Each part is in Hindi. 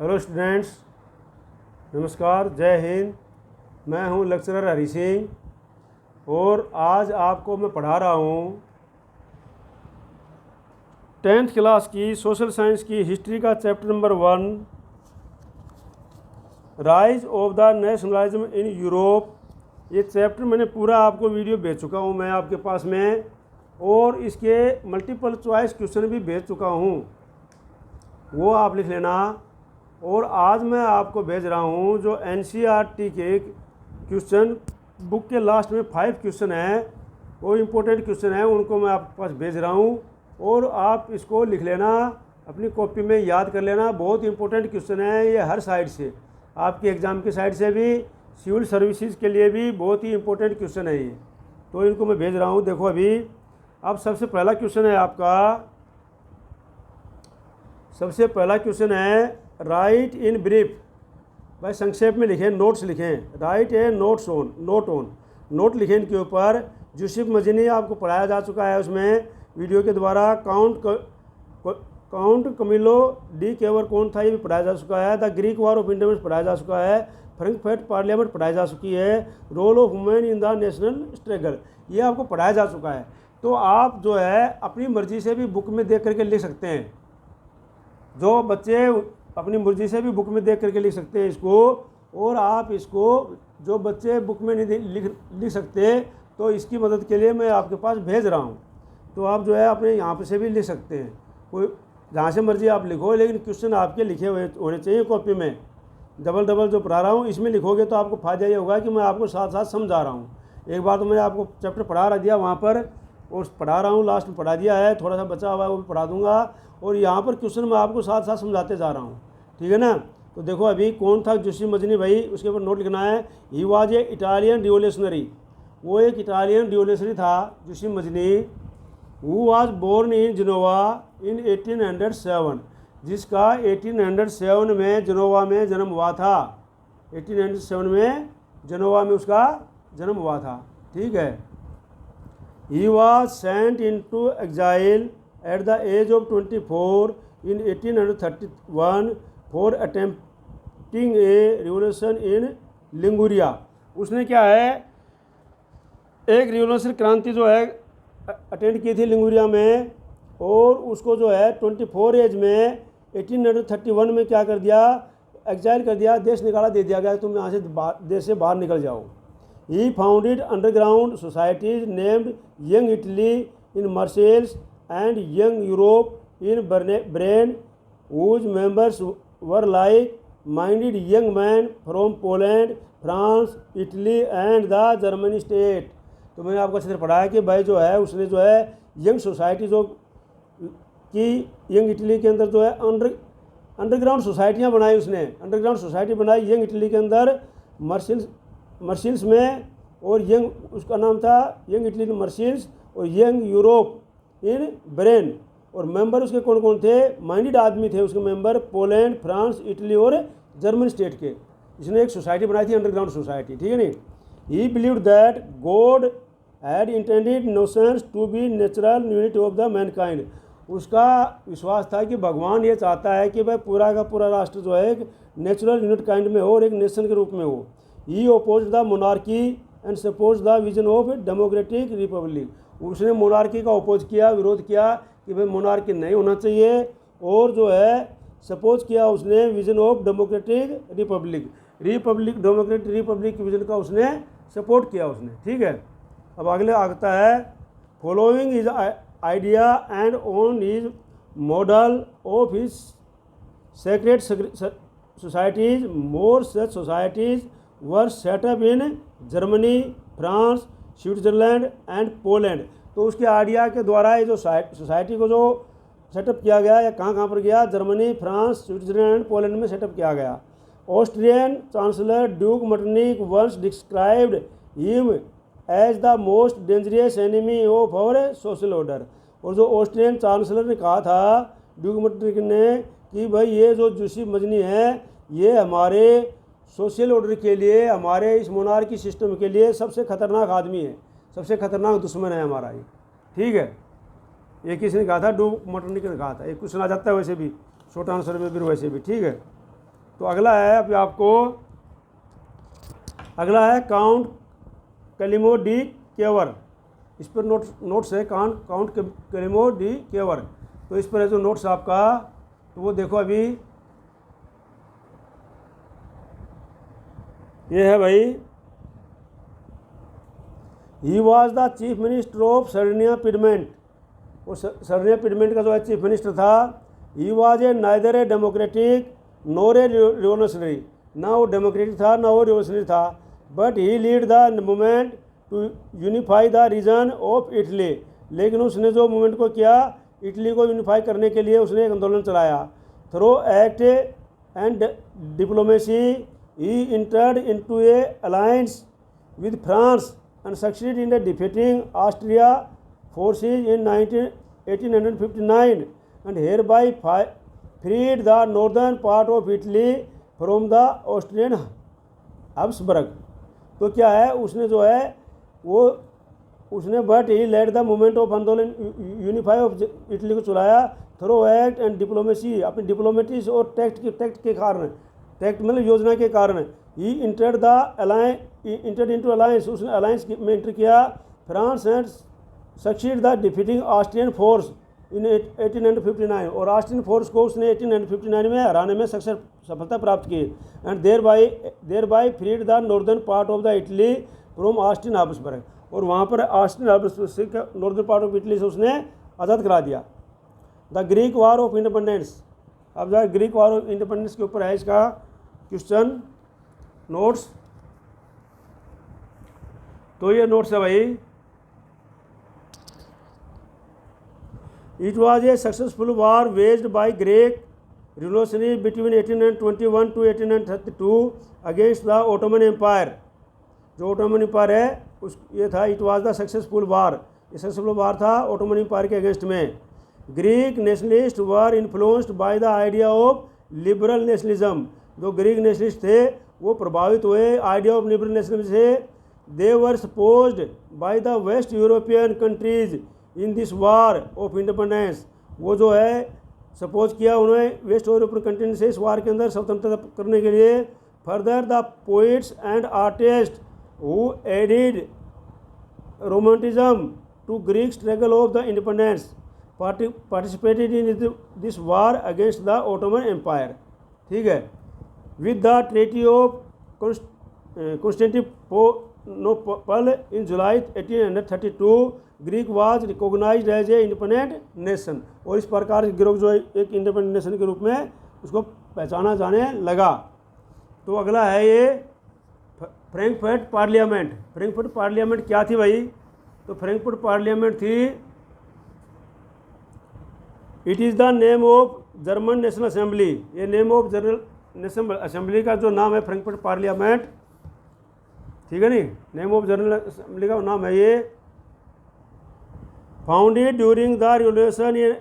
हेलो स्टूडेंट्स, नमस्कार, जय हिंद। मैं हूं लेक्चरर हरी सिंह और आज आपको मैं पढ़ा रहा हूं 10th क्लास की सोशल साइंस की हिस्ट्री का chapter number 1, rise of the nationalism in Europe. ये चैप्टर मैंने पूरा आपको वीडियो भेज चुका हूं मैं आपके पास में, और इसके मल्टीपल चॉइस क्वेश्चन भी भेज चुका हूं, वो आप लिख लेना। और आज मैं आपको भेज रहा हूं जो NCERT के क्वेश्चन, बुक के लास्ट में 5 क्वेश्चन हैं, वो इम्पोर्टेंट क्वेश्चन हैं, उनको मैं आपके पास भेज रहा हूं और आप इसको लिख लेना, अपनी कॉपी में याद कर लेना। बहुत इंपॉर्टेंट क्वेश्चन है ये, हर साइड से, आपके एग्ज़ाम की साइड से भी, सिविल सर्विसेज के लिए भी बहुत ही इंपॉर्टेंट क्वेश्चन है ये, तो इनको मैं भेज रहा हूँ। देखो अभी, अब सबसे पहला क्वेश्चन है आपका, सबसे पहला क्वेश्चन है राइट इन ब्रीफ। भाई संक्षेप में लिखें, नोट्स लिखें, right A notes on, note लिखें इनके ऊपर। यूसुफ मजनी आपको पढ़ाया जा चुका है उसमें वीडियो के द्वारा। काउंट कमिलो डी केवर कौन था, ये भी पढ़ाया जा चुका है। The Greek war of independence पढ़ाया जा चुका है। फ्रैंकफर्ट पार्लियामेंट पढ़ाई जा चुकी है। Role of women in the national struggle, ये आपको पढ़ाया जा चुका है। तो आप जो है अपनी मर्जी से भी बुक में देख करके लिख सकते हैं, जो बच्चे अपनी मर्जी से भी बुक में देख करके लिख सकते हैं इसको। और आप इसको, जो बच्चे बुक में नहीं लिख सकते, तो इसकी मदद के लिए मैं आपके पास भेज रहा हूँ। तो आप जो है अपने यहाँ पे से भी लिख सकते हैं, कोई जहाँ से मर्जी आप लिखो, लेकिन क्वेश्चन आपके लिखे हुए होने चाहिए कॉपी में। डबल जो पढ़ा रहा हूँ इसमें लिखोगे तो आपको फ़ायदा ये होगा कि मैं आपको साथ साथ समझा रहा हूँ। एक बार तो मैंने आपको चैप्टर पढ़ा दिया वहाँ पर, और पढ़ा रहा हूँ, लास्ट में पढ़ा दिया है, थोड़ा सा बचा हुआ है वो भी पढ़ा दूंगा, और यहाँ पर क्वेश्चन मैं आपको साथ साथ समझाते जा रहा हूँ, ठीक है ना। तो देखो अभी, कौन था यूसुफ मजनी भाई, उसके ऊपर नोट लिखना है। He was a Italian revolutionary, वो एक इटालियन रिवोल्यूशनरी था Giuseppe Mazzini. Who was born in Genoa in 1807, जिसका 1807 में जिनोवा में जन्म हुआ था। 1807 में जिनोवा में उसका जन्म हुआ था, ठीक है। He was sent into exile at the age of 24 in 1831 for attempting a revolution in Liguria। उसने क्या है, एक रिवोल्यूशन क्रांति जो है अटेंड की थी लिंगुरिया में, और उसको जो है 24 एज में 1831 में क्या कर दिया, एग्जाइल कर दिया, देश निकाला दे दिया गया, तुम यहाँ से देश से बाहर निकल जाओ। He founded underground societies named Young Italy in Marseilles and Young Europe in Brienne, whose members were like-minded young men from Poland, France, Italy and the German state। तो मैंने आपको अच्छे से पढ़ाया कि भाई जो है उसने जो है यंग सोसाइटी जो की, यंग इटली के अंदर जो है अंडरग्राउंड सोसाइटियाँ बनाई उसने, अंडरग्राउंड सोसाइटी बनाई यंग इटली के अंदर, मर्सिल्स में, और यंग, उसका नाम था यंग इटली इन मर्सिल्स, और यंग यूरोप इन ब्रेन। और मेंबर उसके कौन कौन थे, माइंडेड आदमी थे उसके मेंबर, पोलैंड, फ्रांस, इटली और जर्मन स्टेट के। इसने एक सोसाइटी बनाई थी, अंडरग्राउंड सोसाइटी, ठीक है नहीं। He believed that God had intended notions to be natural unit of the mankind. उसका विश्वास था कि भगवान ये चाहता है कि भाई पूरा का पूरा राष्ट्र जो है एक नेचुरल यूनिट काइंड में हो और एक नेशन के रूप में हो। He oppose the monarchy and suppose the vision of democratic republic. उसने मोनार्की का अपोज किया, विरोध किया कि भाई मोनार्की नहीं होना चाहिए, और जो है सपोज किया उसने vision of democratic Republic, democratic Republic के विजन का उसने सपोर्ट किया उसने, ठीक है। अब अगले आता है, following is idea and on is model of his secret societies, more such societies were set up in Germany, France, Switzerland and Poland. तो उसके आइडिया के द्वारा ये जो सोसाइटी को जो सेटअप किया गया, या कहाँ पर गया, जर्मनी, फ्रांस, स्विट्ज़रलैंड, पोलैंड में सेटअप किया गया। Austrian chancellor duke Metternich once described him as the most dangerous enemy of our social order. और जो ऑस्ट्रियन चांसलर ने कहा था ड्यूक मटरनिक ने कि भाई ये जो यूसुफ मजनी है, ये हमारे सोशल ऑर्डर के लिए, हमारे इस मोनार्की सिस्टम के लिए सबसे खतरनाक आदमी है, सबसे खतरनाक दुश्मन है हमारा ये, ठीक है। ये किसी ने कहा था, ड्यूक मटरनिक ने कहा था। एक क्वेश्चन आ जाता है वैसे भी, शॉर्ट आंसर में भी वैसे भी, ठीक है। तो अगला है अभी आपको, अगला है काउंट कैलिमो डी केवर। इस पर नोट्स है काउंट कैलिमो डी केवर। तो इस पर है जो नोट्स आपका, तो वो देखो अभी ये है भाई। He was the chief minister of Sardinia Piedmont. वो सर्डिनिया पिडमेंट का जो है चीफ मिनिस्टर था। He was a neither a democratic nor a revolutionary. ना वो डेमोक्रेटिक था ना वो रिवोल्यूशनरी था, but he lead the movement to unify the region of Italy. लेकिन उसने जो मूवमेंट को किया, इटली को यूनिफाई करने के लिए उसने एक आंदोलन चलाया। Through act and diplomacy he entered into a alliance with France and succeeded in defeating Austria forces in 1859 and hereby freed the northern part of Italy from the Austrian Habsburg। तो क्या है उसने जो है वो उसने but he led the movement of आंदोलन यूनिफाई ऑफ इटली को चलाया थ्रो एक्ट एंड डिप्लोमेसी, अपनी डिप्लोमेटिक्स और टैक्ट के कारण, टैक्ट मतलब योजना के कारण। He entered the alliance, entered into alliance, उसने अलायंस में इंटर किया France and succeed the defeating Austrian force in 1859। और ऑस्ट्रियन फोर्स को उसने 1859 में हराने में सफलता प्राप्त की। And thereby freed the northern part of the Italy from Austrian Habsburg. और वहाँ पर Austrian Habsburg northern part of Italy से उसने आज़ाद करा दिया। The Greek war of independence. अब जो ग्रीक वार ऑफ इंडिपेंडेंस के ऊपर है इसका क्वेश्चन नोट्स। तो ये नोट्स है भाई। It was a successful war waged by Greek revolutionary between 1821 to 1832 against the Ottoman empire. जो ओटोमन एम्पायर है उस ये था, it was the successful war, ये सक्सेसफुल वार था ओटोमन एम्पायर के अगेंस्ट में। Greek nationalist were influenced by the idea of liberal nationalism. जो ग्रीक नेशनलिस्ट थे वो प्रभावित हुए आइडिया ऑफ लिबरल नेशनलिज्म से। They were supposed by the waste European countries in this war of independence. वो जो है सपोज किया उन्होंने वेस्ट यूरोपियन कंट्री से इस वार के अंदर स्वतंत्रता करने के लिए। Further the poets and artist who added romanticism to Greek struggle of the independence participated in this war against the Ottoman Empire. ठीक है। With the treaty of Constantinople in July 1832 Greek was recognized as a independent nation. और इस प्रकार ग्रीक जो एक इंडिपेंडेंट नेशन के रूप में उसको पहचाना जाने लगा। तो अगला है ये फ्रैंकफर्ट पार्लियामेंट। फ्रैंकफर्ट पार्लियामेंट क्या थी भाई? तो फ्रैंकफर्ट पार्लियामेंट थी, it is the name of German national assembly. ये name of German national assembly का जो नाम है फ्रैंकफर्ट पार्लियामेंट, ठीक है नी, नेम ऑफ जर्मन असेंबली का नाम है ये। Founded during the revolution in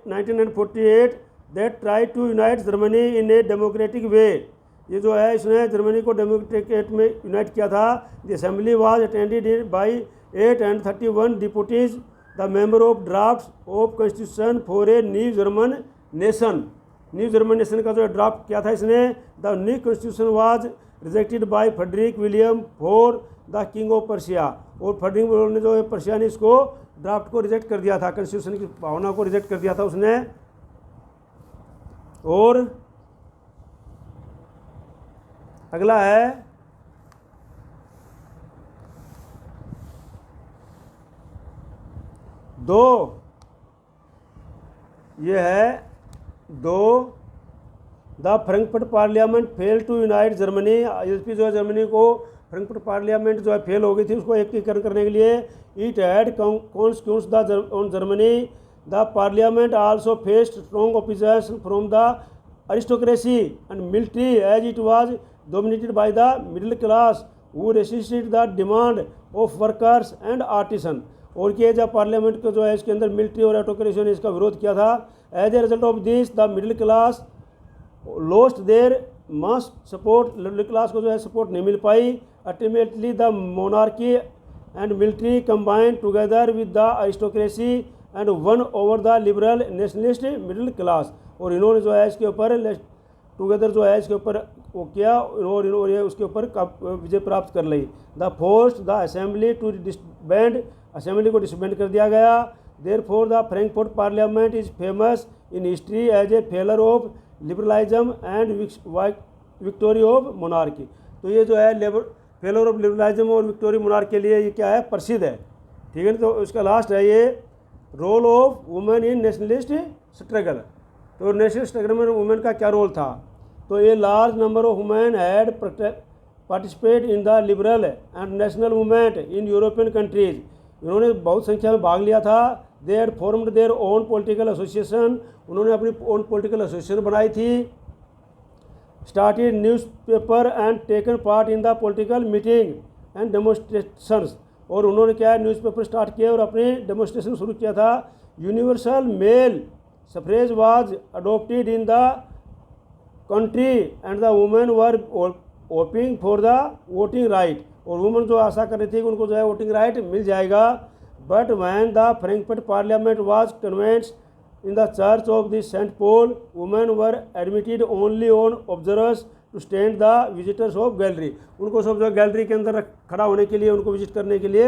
1948 that try to unite Germany in a democratic way. ये जो है इसने जर्मनी को डेमोक्रेटिक में यूनाइट किया था। The assembly was attended by 831 deputies the member of draft of constitution for a new German nation. New German nation का जो ड्राफ्ट किया था इसने। The new constitution was rejected by Frederick William for the king of Prussia. और फ्रेडरिक विलियम ने जो है पर्शिया ने इसको ड्राफ्ट को रिजेक्ट कर दिया था, कॉन्स्टिट्यूशन की भावना को रिजेक्ट कर दिया था उसने। और अगला है दो, ये है दो, the Frankfurt parliament fail to unite Germany. LP जो है जर्मनी को फ्रैंकफर्ट पार्लियामेंट जो है फेल हो गई थी, उसको एकीकरण करने के लिए। It had consequence the on Germany. The parliament also faced strong opposition from the aristocracy and military as it was dominated by the middle class who resisted the demand of workers and artisan. और कि जब पार्लियामेंट को जो है इसके अंदर मिलिट्री और ऑटोक्रेसी ने इसका विरोध किया था। As a result of this the middle class lost their mass support. Middle class को जो है सपोर्ट नहीं मिल पाई। Ultimately the monarchy and military combine together with the aristocracy and won over the liberal nationalist middle class. और इन्होंने जो है इसके ऊपर टुगेदर जो है इसके ऊपर वो किया और ये उसके ऊपर विजय प्राप्त कर ली। The force the assembly to disband, assembly को डिसबैंड कर दिया गया। Therefore the Frankfurt parliament is famous in history as a failure of liberalism and victory of monarchy. तो ये जो है फेलर ऑफ लिबरलिज्म और विक्टोरी मोनार्की के लिए ये क्या है, प्रसिद्ध है। ठीक है ना। तो इसका लास्ट है ये role of women in nationalist struggle. तो नेशनल स्ट्रगल में वुमेन का क्या रोल था? तो ये large number of women had participate in the liberal and national movement in European countries. इन्होंने बहुत संख्या में भाग लिया था। They had formed their own political association, उन्होंने अपनी ओन पॉलिटिकल एसोसिएशन बनाई थी। Started newspaper and taken part in the political meeting and demonstrations, और उन्होंने क्या है न्यूज़पेपर स्टार्ट किए और अपने डेमोन्स्ट्रेशन शुरू किया था। Universal male suffrage was adopted in the country and the women were hoping for the voting right, और वुमेन जो आशा कर रही थी कि उनको जो है वोटिंग राइट मिल जाएगा। But when the Frankfurt parliament was convened in the church of the Saint Paul, women were admitted only on observers to stand the visitors of gallery. उनको सब जो गैलरी के अंदर खड़ा होने के लिए, उनको विजिट करने के लिए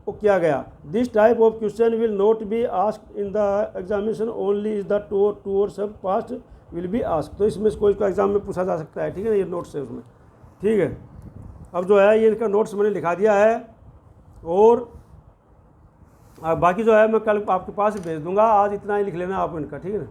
वो किया गया। This type of question will not be asked in the examination only is the two और सब पास्ट विल बी आस्क। तो इसमें कोई इसको एग्जाम में पूछा जा सकता है। ठीक है ना, ये नोट्स है उसमें। ठीक है, अब जो है ये इनका नोट्स मैंने लिखा दिया है, और बाकी जो है मैं कल आपके पास भेज दूंगा। आज इतना ही लिख लेना आप इनका। ठीक है ना।